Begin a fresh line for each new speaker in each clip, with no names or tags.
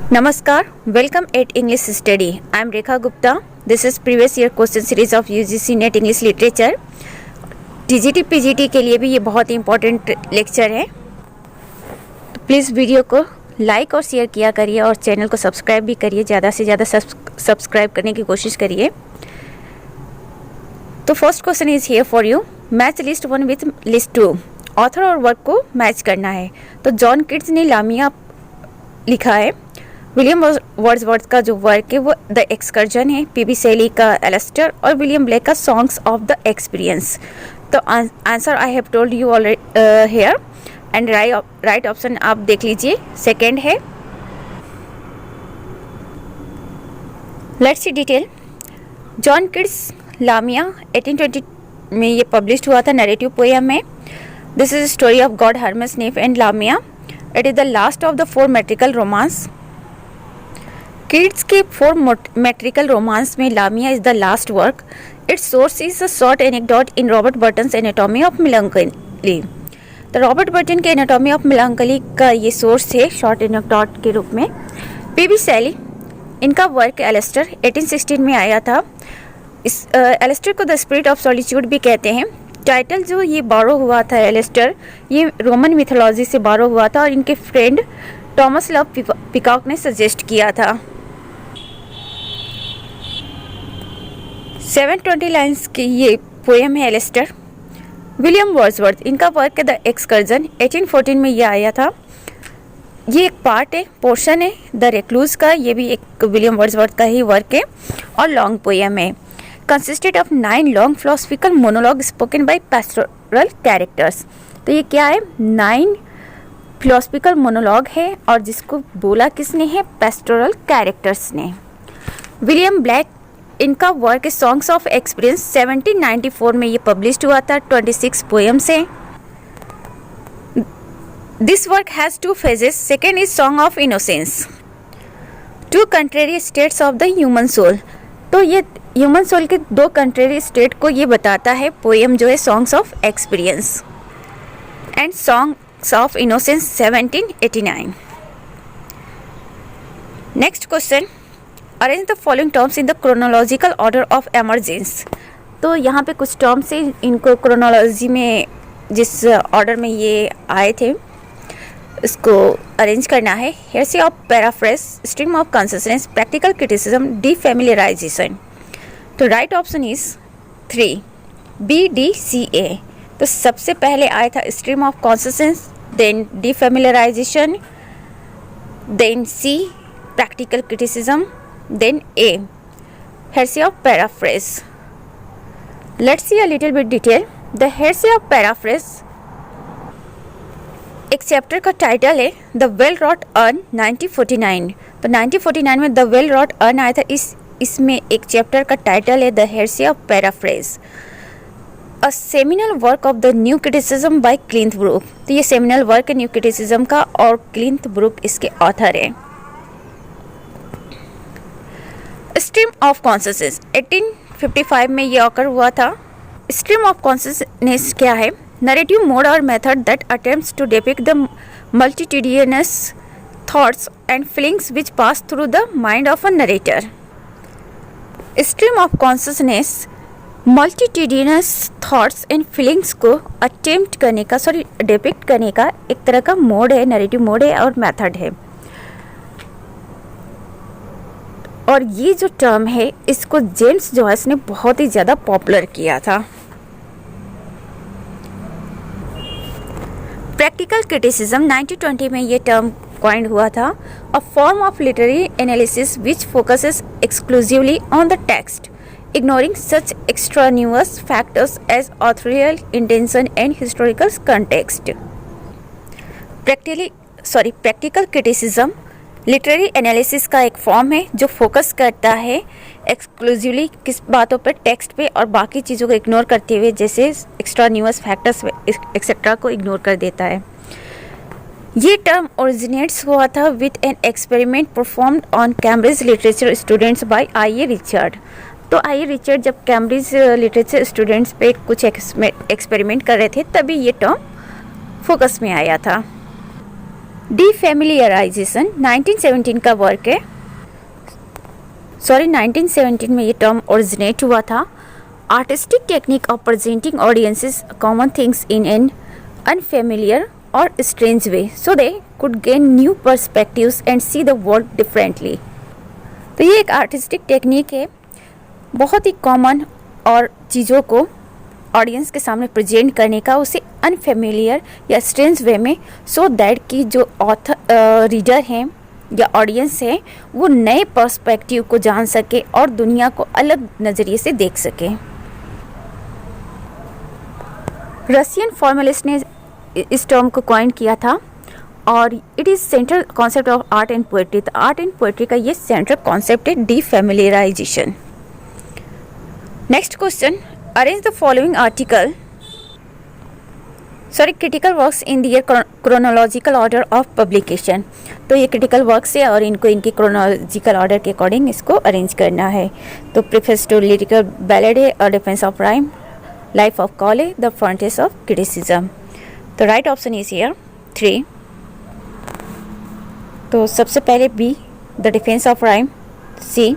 Namaskar, welcome at English Study. I am Rekha Gupta. This is previous year question series of UGC NET English Literature. TGT PGT के लिए भी ये बहुत ही important lecture है, तो please video को like और शेयर किया करिए और चैनल को सब्सक्राइब भी करिए, ज़्यादा से ज़्यादा सब्सक्राइब करने की कोशिश करिए। तो first question is here for you, match list 1 with list 2। Author और वर्क को मैच करना है। तो जॉन किट्स ने लामिया लिखा है, विलियम वर्ड्सवर्थ का जो वर्क है वो द एक्सकर्जन है, पीबी शेली का एलिस्टर और विलियम ब्लेक का सॉन्ग्स ऑफ द एक्सपीरियंस। तो answer I have told you already here and right option आप देख लीजिए, सेकेंड है। Let's see detail. John Keats Lamia 1820 में ये पब्लिश हुआ था, नरेटिव पोएम है। This is story of god Hermes nymph and Lamia. It is the last of the 4 metrical romance. Keats के 4 मेट्रिकल रोमांस में Lamia is the last work. Its source is a short anecdote in Robert Burton's anatomy of melancholy. तो Robert Burton के anatomy of melancholy का ये source है short anecdote के रूप में। पीबी शेली, इनका वर्क एलिस्टर 1816 में आया था। इस एलिस्टर को द स्पिरिट ऑफ सॉलिट्यूड भी कहते हैं। टाइटल जो ये बारो हुआ था एलिस्टर, ये रोमन मिथोलॉजी से बारो हुआ था और इनके फ्रेंड थॉमस लव पिकॉक ने सजेस्ट किया था। 720 लाइन्स की ये पोएम है एलिस्टर। विलियम वर्ड्सवर्थ, इनका वर्क है द एक्सकर्जन 1814 में ये आया था। ये एक पार्ट है, पोर्शन है द रेक्लूज का, ये भी एक विलियम वर्ड्सवर्थ का ही वर्क है और लॉन्ग पोएम है। Consisted of 9 long philosophical monologue spoken by pastoral characters. तो ये क्या है, 9 फिलोसफिकल मोनोलॉग है और जिसको बोला किसने है, पैस्टोरल कैरेक्टर्स ने। विलियम ब्लैक, इनका वर्क है सॉन्ग्स ऑफ एक्सपीरियंस 1794 में ये पब्लिश हुआ था, 26 पोएम्स हैं। This work has 2 phases. Second is song of innocence. 2 contrary states of the human soul. तो ये ह्यूमन सोल के 2 कंट्रेरी स्टेट को ये बताता है पोएम जो है songs of experience. And songs of innocence 1789। Next question, arrange the following terms in the chronological order of emergence. तो यहाँ पे कुछ टर्म्स हैं, इनको क्रोनोलॉजी में जिस ऑर्डर में ये आए थे इसको अरेंज करना है। Heresy of paraphrase, stream of consciousness, practical criticism, defamiliarization. तो राइट ऑप्शन इज 3 BDCA। तो सबसे पहले आया था stream of consciousness, then defamiliarization, then C practical criticism, then A heresy of paraphrase. Let's see a little bit detail. The heresy of paraphrase एक chapter का title है the well rot earn 1949। तो 1949 में द वेल रॉट अर्न आया था। इसमें एक chapter का टाइटल है the heresy of paraphrase, a seminal work of the new criticism by Cleanth Brook. तो ये सेमिनल वर्क है न्यू क्रिटिसिज्म का और क्लिंथ ब्रूक इसके ऑथर है। स्ट्रीम ऑफ कॉन्शियसनेस 1855 में ये ऑकर हुआ था। स्ट्रीम ऑफ कॉन्शियसनेस क्या है, नरेटिव मोड और method that attempts to depict the multitudinous thoughts and feelings which pass through the mind of a narrator. Stream of consciousness multitudinous thoughts and feelings को attempt करने का, depict करने का एक तरह का मोड है, नरेटिव मोड है और मेथड है। और ये जो टर्म है इसको जेम्स जॉयस ने बहुत ही ज़्यादा पॉपुलर किया था। प्रैक्टिकल क्रिटिसिज्म 1920 में ये टर्म कॉइंड हुआ था, a form of literary analysis which focuses exclusively on the text, ignoring such extraneous factors as authorial intention and historical context. Practical criticism literary analysis का एक फॉर्म है जो फोकस करता है एक्सक्लूसिवली किस बातों पर, टेक्स्ट पे, और बाकी चीज़ों को इग्नोर करते हुए, जैसे एक्स्ट्रा न्यूअस फैक्टर्स एक्सेट्रा को इग्नोर कर देता है। ये टर्म ओरिजिनेट्स हुआ था with an experiment performed on Cambridge literature students by I.A. Richard. तो I.A. रिचर्ड जब कैम्ब्रिज लिटरेचर स्टूडेंट्स पे कुछ एक्सपेरिमेंट कर रहे थे तभी ये टर्म फोकस में आया था। डीफेमिलियराइजेशन 1917 का वर्क है। 1917 में ये टर्म ओरिजिनेट हुआ था। Artistic technique of presenting audiences common things in an unfamiliar और strange way so they could gain new perspectives and see the world differently. तो ये एक आर्टिस्टिक टेक्निक है, बहुत ही कॉमन और चीज़ों को ऑडियंस के सामने प्रेजेंट करने का, उसे अनफेमिलियर या स्ट्रेंज वे में, सो दैट कि जो ऑथर रीडर हैं या ऑडियंस है वो नए पर्सपेक्टिव को जान सके और दुनिया को अलग नज़रिए से देख सके। रशियन फॉर्मलिस्ट ने इस टर्म को कॉइन किया था और it is central concept of art and poetry. तो आर्ट एंड पोएट्री का ये सेंट्रल कॉन्सेप्ट है, defamiliarization. Next question, arrange the following article critical works in their chronological order of publication. तो ये क्रिटिकल वर्क्स है और इनको इनके क्रोनोलॉजिकल ऑर्डर के अकॉर्डिंग इसको अरेंज करना है। तो प्रीफेस टू लिरिकल बैलेड है, a defence of rhyme, life of Cowley, the frontiers of criticism. तो राइट ऑप्शन इज हियर 3। तो सबसे पहले B, the defence of rhyme, C,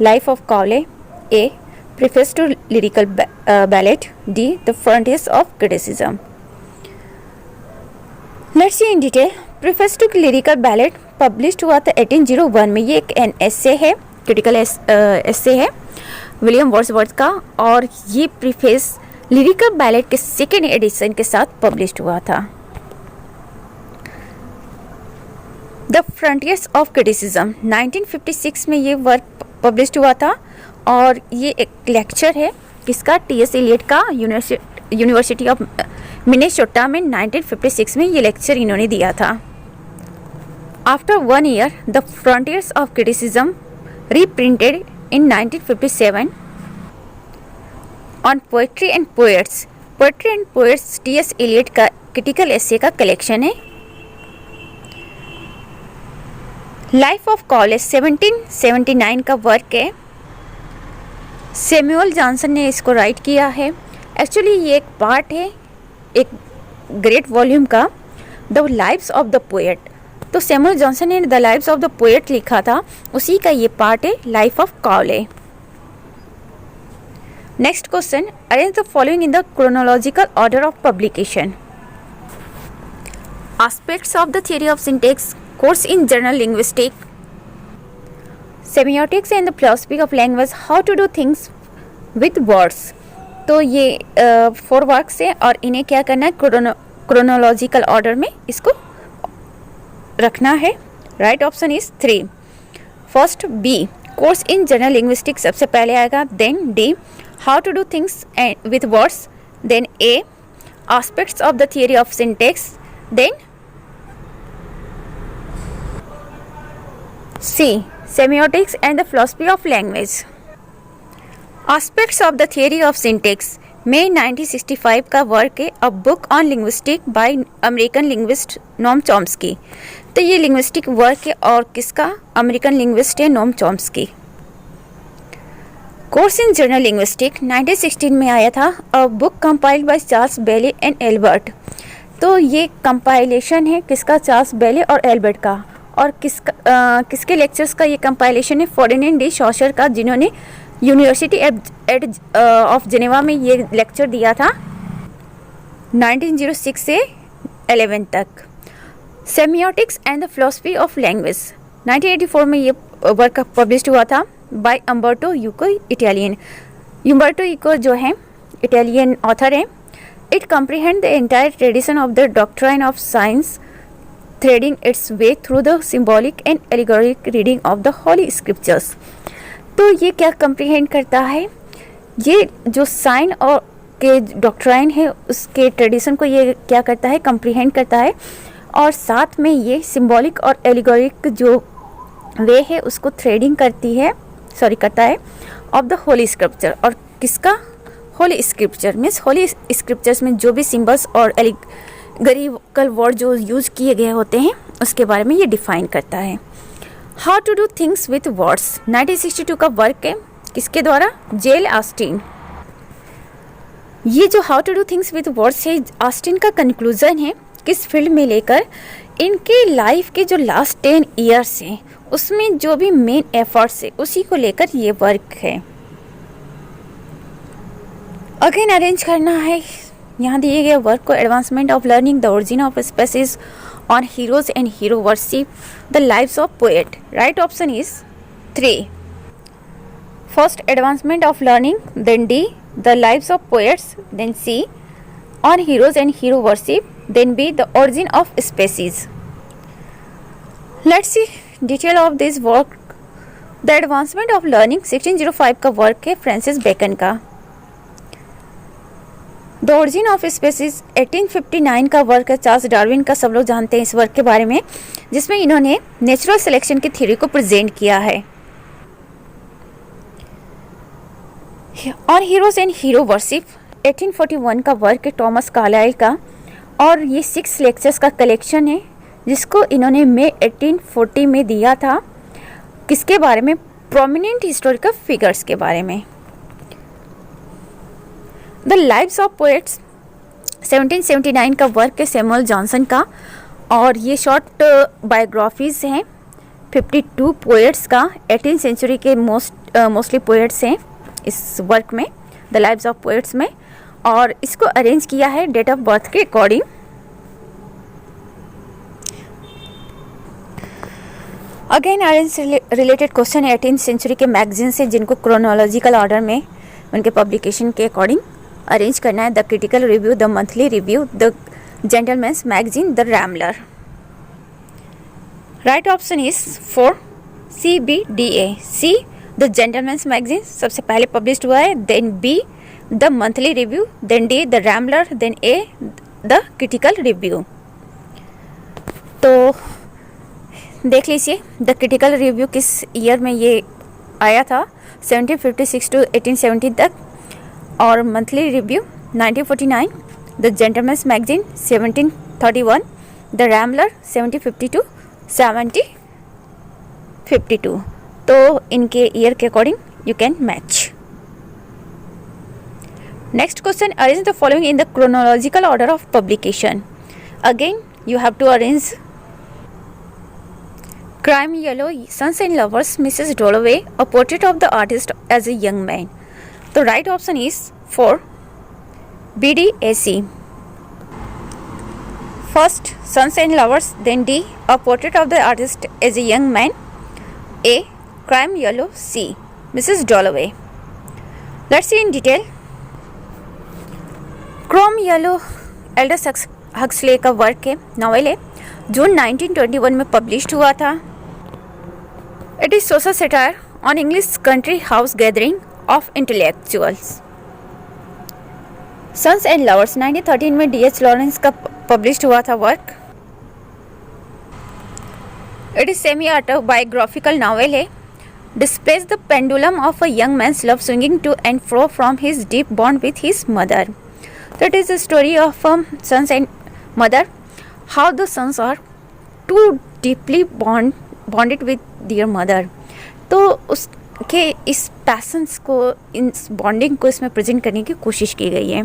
life of Cowley, A, preface to lyrical ballad, D, the frontiers of criticism. Let's see in detail. Preface to lyrical ballad publish हुआ था 1801 में। ये एक एसे है, critical एसे है विलियम वर्ड्सवर्थ का, और ये प्रीफेस लिरिकल बैलेड के सेकेंड एडिशन के साथ पब्लिश हुआ था। द फ्रंटियर्स ऑफ क्रिटिसिज्म 1956 में ये वर्क पब्लिश हुआ था और ये एक लेक्चर है किसका, टी.एस. एलियट का, यूनिवर्सिटी ऑफ मिनेसोटा में 1956 में ये लेक्चर इन्होंने दिया था। After 1 year the frontiers of criticism reprinted in 1957 on poetry and poets. Poetry and poets TS. Eliot का क्रिटिकल एसे का कलेक्शन है। लाइफ ऑफ कॉलेज 1779 का वर्क है। सैमुअल जॉनसन ने इसको राइट किया है। एक्चुअली ये एक पार्ट है एक ग्रेट वॉल्यूम का, the lives of the poet. तो सैमुअल जॉनसन ने the lives of the poet लिखा था, उसी का ये पार्ट है life of Cowley. Next question, arrange the following in the chronological order of publication. Aspects of the theory of syntax, course in general linguistic, semiotics and the philosophy of language, how to do things with words. तो ये 4 works है और इन्हें क्या करना है, chronological order में इसको रखना है। Right option is 3। First B, course in general linguistic सबसे पहले आएगा, then D, how to do things with words, then A, aspects of the theory of syntax, then C, semiotics and the philosophy of language. Aspects of the theory of syntax में 1965 का work है, a book on linguistic by American linguist Noam Chomsky. तो ये linguistic work है और किसका, American linguist है Noam Chomsky. Course in general linguistic 1916 में आया था, a book compiled by Charles Bally and Albert. तो ये कंपाइलेशन है किसका, चार्ल्स बेले और एल्बर्ट का, और किसके लेक्चर्स का ये कंपाइलेशन है, फर्डिनेंड डी शॉशर का, जिन्होंने यूनिवर्सिटी ऑफ जेनेवा में ये लेक्चर दिया था 1906 से 11 तक। Semiotics and the philosophy of language 1984 में ये वर्क पब्लिश हुआ था by Umberto Eco, Italian. Umberto Eco जो है इटालियन ऑथर है। It comprehend the entire tradition of the doctrine of science, threading its way through the symbolic and allegoric reading of the holy scriptures. तो ये क्या comprehend करता है, ये जो साइन और के डॉक्ट्राइन है उसके ट्रेडिशन को ये क्या करता है, कम्प्रीहेंड करता है, और साथ में ये सिम्बॉलिक और एलिगोरिक जो वे है उसको थ्रेडिंग करता है ऑफ द होली स्क्रिप्चर। और किसका, Holi scripture means Holi scriptures में जो भी सिम्बल्स और एलिगोरिकल वर्ड जो यूज किए गए होते हैं उसके बारे में ये डिफाइन करता है। How to do things with words 1962 का वर्क है, किसके द्वारा, जेल ऑस्टिन। ये जो how to do things with words है ऑस्टिन का कंक्लूजन है, किस फील्ड में लेकर, इनके लाइफ के जो लास्ट 10 ईयर्स हैं उसमें जो भी मेन एफर्ट्स है उसी को लेकर ये वर्क है। अगेन अरेंज करना है यहाँ दिए गए वर्क को। Advancement of learning the origin of species on heroes and hero worship the lives of poet. Right option is 3. First advancement of learning, then D the lives of poets, then C on heroes and hero worship, then B the origin of species. Let's see detail of this work. The advancement of learning 1605 का work है Francis bacon का। The origin of species 1859 का work है Charles Darwin का। सब लोग जानते हैं इस वर्क के बारे में, जिसमें इन्होंने नेचुरल सिलेक्शन की थ्योरी को प्रेजेंट किया है। On heroes and hero worship 1841 का वर्क है टॉमस कार्लाइल का, और ये 6 लेक्चर्स का कलेक्शन है जिसको इन्होंने मई 1840 में दिया था। किसके बारे में? प्रोमिनेंट हिस्टोरिकल फिगर्स के बारे में। द लाइव्स ऑफ पोएट्स 1779 का वर्क है सैमुअल जॉनसन का, और ये शॉर्ट बायोग्राफीज हैं 52 पोएट्स का। 18th सेंचुरी के मोस्टली पोएट्स हैं इस वर्क में, द लाइव्स ऑफ पोएट्स में, और इसको अरेंज किया है डेट ऑफ बर्थ के according. Again arrange related question 18th century के मैगजीन से जिनको क्रोनोलॉजिकल ऑर्डर में उनके पब्लिकेशन के अकॉर्डिंग अरेंज करना है। The critical review, the monthly review, the gentleman's magazine, the Rambler. Right option is 4 C B D A। C the gentleman's magazine सबसे पहले पब्लिश हुआ है, then B the monthly review, then D the Rambler, then A the critical review. तो देख लीजिए the critical review किस year में ये आया था, 1756 to 1870 तक, और monthly review 1949, the gentleman's magazine 1731, the Rambler 1750 to 1752। तो इनके ईयर के according you can match. Next question, arrange the following in the chronological order of publication. Again, you have to arrange Crime Yellow, Sons and Lovers, Mrs. Dalloway, a portrait of the artist as a young man. The right option is 4 B D A C. First, Sons and Lovers, then D, a portrait of the artist as a young man, A, Crime Yellow, C, Mrs. Dalloway. Let's see in detail. Crome Yellow Aldous Huxley का work है, novel है, June 1921 में published हुआ था। It is social satire on English country house gathering of intellectuals. Sons and lovers 1913 में D.H. Lawrence का published हुआ था work. It is semi autobiographical novel है, displays the pendulum of a young man's love swinging to and fro from his deep bond with his mother. So it is the story of sons and mother, how the sons are too deeply bonded with their mother। तो उसके इस patience को, इस bonding को इसमें present करने की कोशिश की गई है।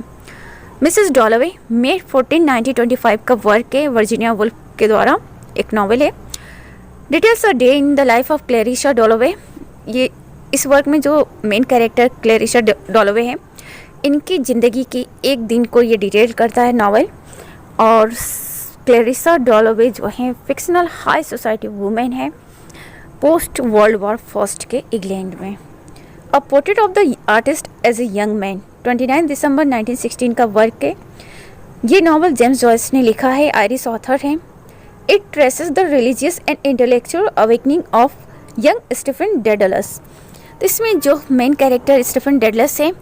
मिसेस डॉलोवे मई 14, 1925 का वर्क है, वर्जीनिया वुल्फ के द्वारा एक नॉवेल है। Details a day in the life of Clarissa Dalloway. ये इस वर्क में जो मेन कैरेक्टर क्लेरिशा डॉलोवे है, इनकी ज़िंदगी की एक दिन को ये डिटेल करता है नॉवेल। और क्लेरिसा डॉलोवे जो है फिक्शनल हाई सोसाइटी वुमेन है पोस्ट वर्ल्ड वॉर फर्स्ट के इंग्लैंड में। A portrait of the artist as a young man 29 दिसंबर 1916 का वर्क है। ये नॉवल जेम्स जॉयस ने लिखा है, आयरिश ऑथर हैं। It traces the religious and intellectual awakening of young Stephen Dedalus. इसमें जो मेन कैरेक्टर स्टीफन डेडलस है,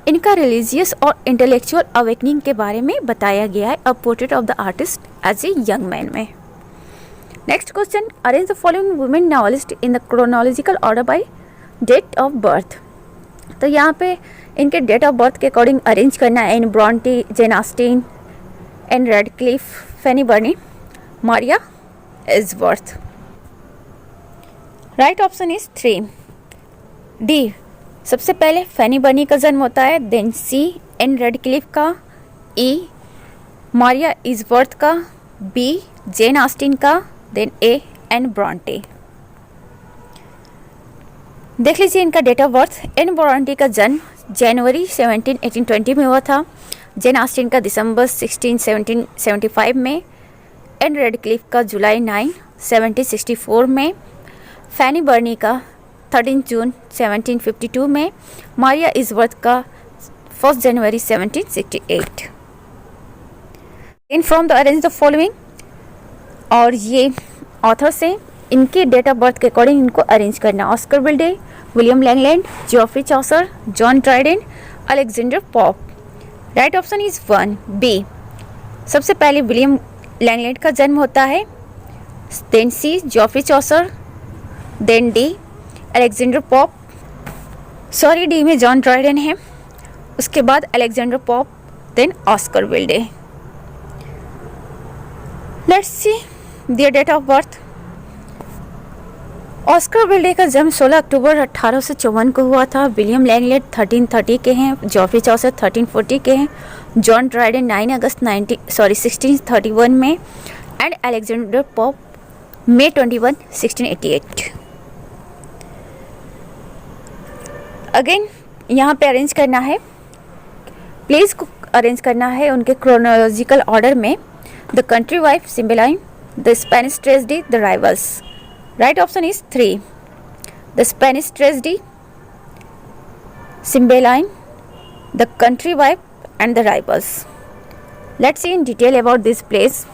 इनका रिलीजियस और इंटेलेक्चुअल अवेकनिंग के बारे में बताया गया है a portrait of the artist as a young man में। Next question, arrange the following women novelist in the chronological order by date of birth. तो यहाँ पे इनके डेट ऑफ बर्थ के अकॉर्डिंग अरेंज करना है। Anne Bronte, Jane Austen, Ann Radcliffe, Fanny Burney, Maria Elsworth. Right option is 3 D. सबसे पहले फैनी बर्नी का जन्म होता है, देन सी एन रेडक्लिफ का, ई मारिया एल्सवर्थ का, बी जेन ऑस्टिन का, देन ए एन ब्रॉन्टे। देख लीजिए इनका date of birth. Anne Bronte का जन्म जनवरी 17, 1820 में हुआ था। जेन ऑस्टिन का दिसंबर 16, 1775 में। एन रेडक्लिफ का जुलाई 9, 1764 में। फैनी बर्नी का 13 जून 1752 में। मारिया इजवर्थ का 1 जनवरी 1768। In from the arrange the following, और ये ऑथर से इनके डेट ऑफ बर्थ के अकॉर्डिंग इनको अरेंज करना। Oscar Wilde, William Langland, Geoffrey Chaucer, John Dryden, Alexander Pope. Right option is 1 B. सबसे पहले विलियम लैंगलैंड का जन्म होता है, then C Geoffrey Chaucer, then D Alexander Pope, sorry D में जॉन ड्राइडेन है, उसके बाद Alexander Pope, then Oscar Wilde. Let's see their date of birth. Oscar Wilde का जन्म 16 अक्टूबर 1854 को हुआ था। विलियम लैंगलैंड 1330 के हैं, जॉफ्री चॉसर 1340 के हैं, जॉन ड्राइडेन 9 अगस्त 1631 में, and Alexander Pope May 21, 1688। Again यहाँ पे अरेंज करना है, प्लेस को अरेंज करना है उनके क्रोनोलॉजिकल ऑर्डर में। The country wife, Cymbeline, the Spanish tragedy, the rivals. Right option is 3 the Spanish tragedy, Cymbeline, the country wife and the rivals. Let's see in detail about this place.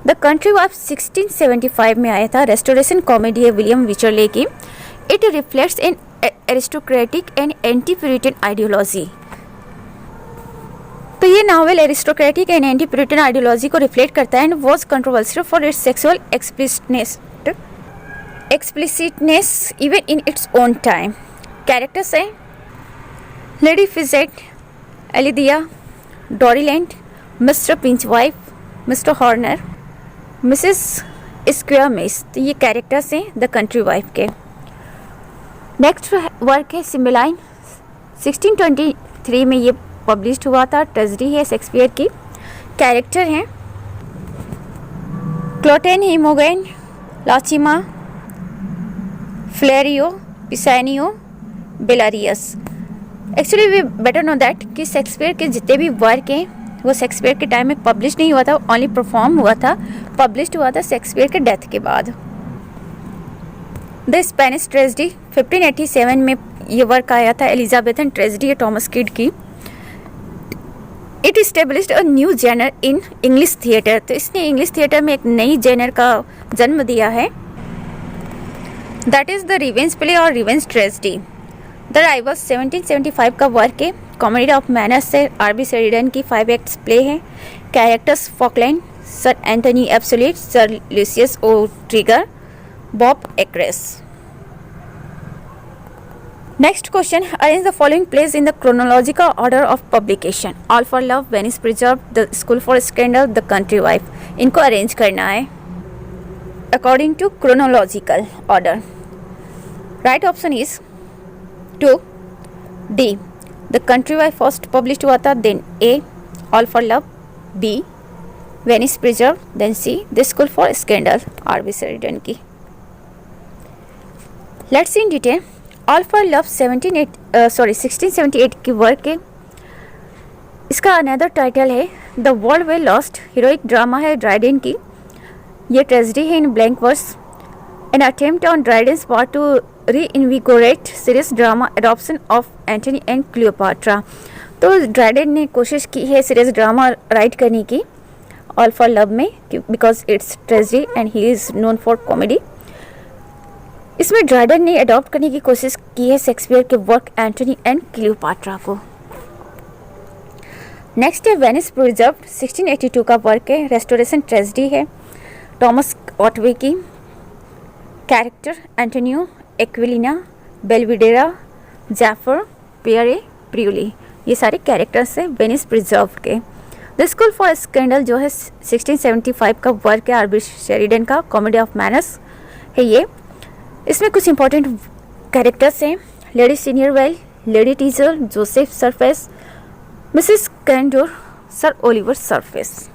The country wife 1675 में आया था। Restoration comedy है William Wycherley की। It reflects in aristocratic and anti puritan ideology. तो ये novel aristocratic and anti puritan ideology को reflect करता है and was controversial for its sexual explicitness even in its own time. Characters हैं lady Fidget, Alithea, Dorilant, Mr Pinchwife, Mr Horner, Mrs Squeamish. तो ये characters हैं the country wife के। Next work है Cymbeline, 1623 में ये पब्लिश्ड हुआ था। ट्रेजेडी है शेक्सपियर की। कैरेक्टर हैं Cloten, Imogen, Iachimo, Philario, Pisanio, Belarius. Actually we better know that कि शेक्सपियर के जितने भी वर्क हैं वो शेक्सपियर के टाइम में पब्लिश नहीं हुआ था, ओनली परफॉर्म हुआ था, पब्लिश्ड हुआ था शेक्सपियर के डेथ के बाद। द स्पेनिश ट्रेजेडी 1587 में ये वर्क आया था। एलिजाबेथन ट्रेजेडी है टॉमस किड की। It established a new genre in English theatre. तो इसने इंग्लिश थिएटर में एक नई जेनर का जन्म दिया है, that is the revenge play और रिवेंज ट्रेजेडी। द राइवल्स 1775 का वर्क है। कॉमेडी ऑफ मैनर्स से आरबी शेरिडन की 5 एक्ट्स प्ले है। Characters Faulkland, sir Anthony Absolute, sir Lucius O'Trigger, Bob Acres. Next question, arrange the following place in the chronological order of publication. All for love, Venice preserve, the school for scandal, the country wife. इनको arrange करना है according to chronological order. Right option is 2 D the country wife first publish हुआ था, then A all for love, B Venice preserve, then C the school for scandal R B Sheridan की। Let's see in detail. All for love 1678 की work है। इसका another title है the world well lost. Heroic drama है Dryden की। ये tragedy है in blank verse. An attempt on Dryden's part to reinvigorate serious drama adoption of Antony and Cleopatra. तो Dryden ने कोशिश की है सीरियस ड्रामा राइट करने की ऑल फॉर लव में, because it's tragedy and he is known for comedy. इसमें Dryden ने अडॉप्ट करने की कोशिश की है शेक्सपियर के वर्क एंटनी एंड क्लियोपाट्रा को। नेक्स्ट है वेनिस प्रिजर्व 1682 का वर्क है। रेस्टोरेशन ट्रेजेडी है टॉमस ऑटवे की। कैरेक्टर एंटोनियो, एक्विलिना, बेलविडेरा, जैफर, पियरे, प्रियुली। ये सारे कैरेक्टर्स हैं वेनिस प्रिजर्व के। द स्कूल फॉर स्कैंडल जो है 1675 का वर्क है आरबी शेरिडन का। कॉमेडी ऑफ मैनर्स है ये। इसमें कुछ इंपॉर्टेंट कैरेक्टर्स हैं lady senior well, lady teacher, Joseph surface, Mrs candour, sir Oliver surface.